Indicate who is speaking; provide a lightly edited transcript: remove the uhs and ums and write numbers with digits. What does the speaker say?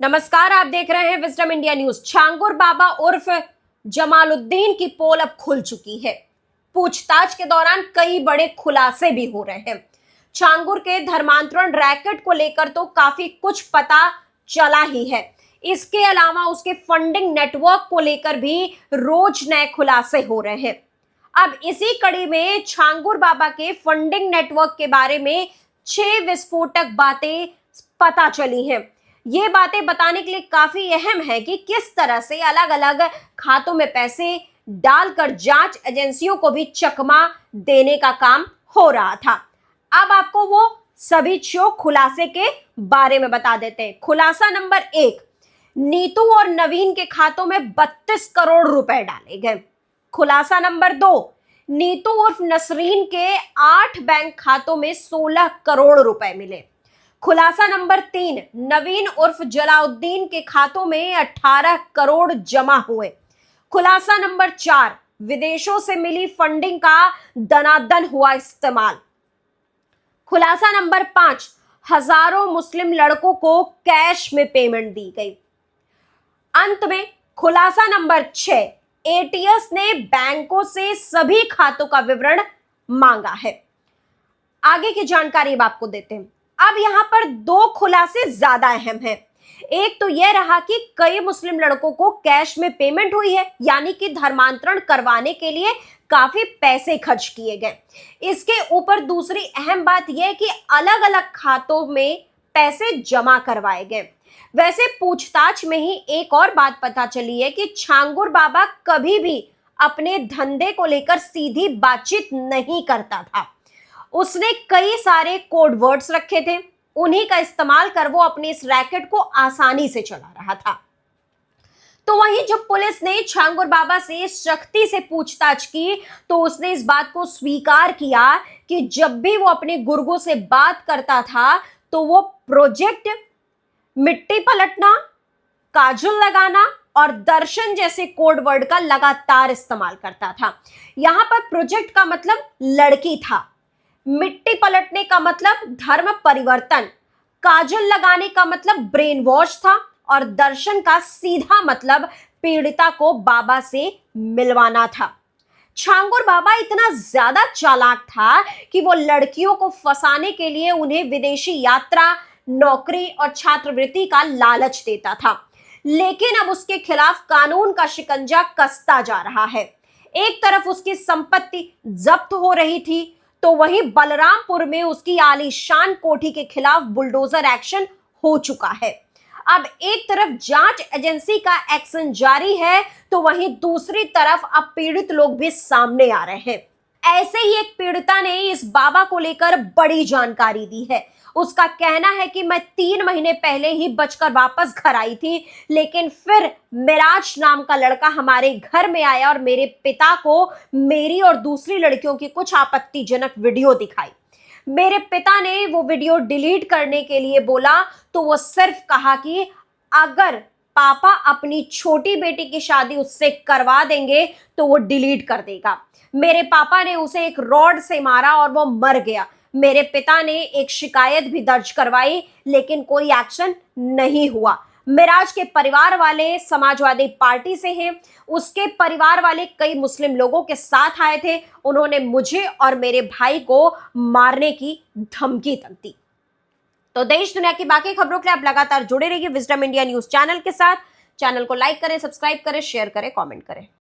Speaker 1: नमस्कार, आप देख रहे हैं विजडम इंडिया न्यूज। छांगुर बाबा उर्फ जमालुद्दीन की पोल अब खुल चुकी है। पूछताछ के दौरान कई बड़े खुलासे भी हो रहे हैं। छांगुर के धर्मांतरण रैकेट को लेकर तो काफी कुछ पता चला ही है। इसके अलावा उसके फंडिंग नेटवर्क को लेकर भी रोज नए खुलासे हो रहे हैं। अब इसी कड़ी में छांगुर बाबा के फंडिंग नेटवर्क के बारे में 6 विस्फोटक बातें पता चली हैं। ये बातें बताने के लिए काफी अहम है कि किस तरह से अलग अलग खातों में पैसे डालकर जांच एजेंसियों को भी चकमा देने का काम हो रहा था। अब आपको वो सभी 6 खुलासे के बारे में बता देते हैं। खुलासा नंबर 1, नीतू और नवीन के खातों में 32 करोड़ रुपए डाले गए। खुलासा नंबर 2, नीतू उर्फ नसरीन के 8 बैंक खातों में 16 करोड़ रुपए मिले। खुलासा नंबर 3, नवीन उर्फ जलाउद्दीन के खातों में 18 करोड़ जमा हुए। खुलासा नंबर 4, विदेशों से मिली फंडिंग का दनादन हुआ इस्तेमाल। खुलासा नंबर 5, हजारों मुस्लिम लड़कों को कैश में पेमेंट दी गई। अंत में खुलासा नंबर 6, एटीएस ने बैंकों से सभी खातों का विवरण मांगा है। आगे की जानकारी अब आपको देते हैं। अब यहां पर 2 खुलासे ज्यादा अहम हैं। एक तो यह रहा कि कई मुस्लिम लड़कों को कैश में पेमेंट हुई है, यानी कि धर्मांतरण करवाने के लिए काफी पैसे खर्च किए गए। इसके ऊपर दूसरी अहम बात यह है कि अलग अलग खातों में पैसे जमा करवाए गए। वैसे पूछताछ में ही एक और बात पता चली है कि छांगुर बाबा कभी भी अपने धंधे को लेकर सीधी बातचीत नहीं करता था। उसने कई सारे कोड वर्ड्स रखे थे, उन्हीं का इस्तेमाल कर वो अपने इस रैकेट को आसानी से चला रहा था। तो वहीं जब पुलिस ने छांगुर बाबा से सख्ती से पूछताछ की तो उसने इस बात को स्वीकार किया कि जब भी वो अपने गुर्गों से बात करता था तो वो प्रोजेक्ट, मिट्टी पलटना, काजल लगाना और दर्शन जैसे कोड वर्ड का लगातार इस्तेमाल करता था। यहां पर प्रोजेक्ट का मतलब लड़की था, मिट्टी पलटने का मतलब धर्म परिवर्तन, काजल लगाने का मतलब ब्रेन वॉश था और दर्शन का सीधा मतलब पीड़िता को बाबा से मिलवाना था। छांगुर बाबा इतना ज्यादा चालाक था कि वो लड़कियों को फंसाने के लिए उन्हें विदेशी यात्रा, नौकरी और छात्रवृत्ति का लालच देता था। लेकिन अब उसके खिलाफ कानून का शिकंजा कसता जा रहा है। एक तरफ उसकी संपत्ति जब्त हो रही थी तो वहीं बलरामपुर में उसकी आलीशान कोठी के खिलाफ बुलडोजर एक्शन हो चुका है। अब एक तरफ जांच एजेंसी का एक्शन जारी है तो वहीं दूसरी तरफ अब पीड़ित लोग भी सामने आ रहे हैं। ऐसे ही एक पीड़िता ने इस बाबा को लेकर बड़ी जानकारी दी है। उसका कहना है कि मैं 3 महीने पहले ही बचकर वापस घर आई थी, लेकिन फिर मिराज नाम का लड़का हमारे घर में आया और मेरे पिता को मेरी और दूसरी लड़कियों की कुछ आपत्तिजनक वीडियो दिखाई। मेरे पिता ने वो वीडियो डिलीट करने के लिए बोला तो वो सिर्फ कहा कि अगर पापा अपनी छोटी बेटी की शादी उससे करवा देंगे तो वो डिलीट कर देगा। मेरे पापा ने उसे एक रॉड से मारा और वो मर गया। मेरे पिता ने एक शिकायत भी दर्ज करवाई लेकिन कोई एक्शन नहीं हुआ। मिराज के परिवार वाले समाजवादी पार्टी से हैं। उसके परिवार वाले कई मुस्लिम लोगों के साथ आए थे। उन्होंने मुझे और मेरे भाई को मारने की धमकी तक दी। तो देश दुनिया की बाकी खबरों के लिए आप लगातार जुड़े रहिए विजडम इंडिया न्यूज चैनल के साथ। चैनल को लाइक करें, सब्सक्राइब करें, शेयर करें, कमेंट करें।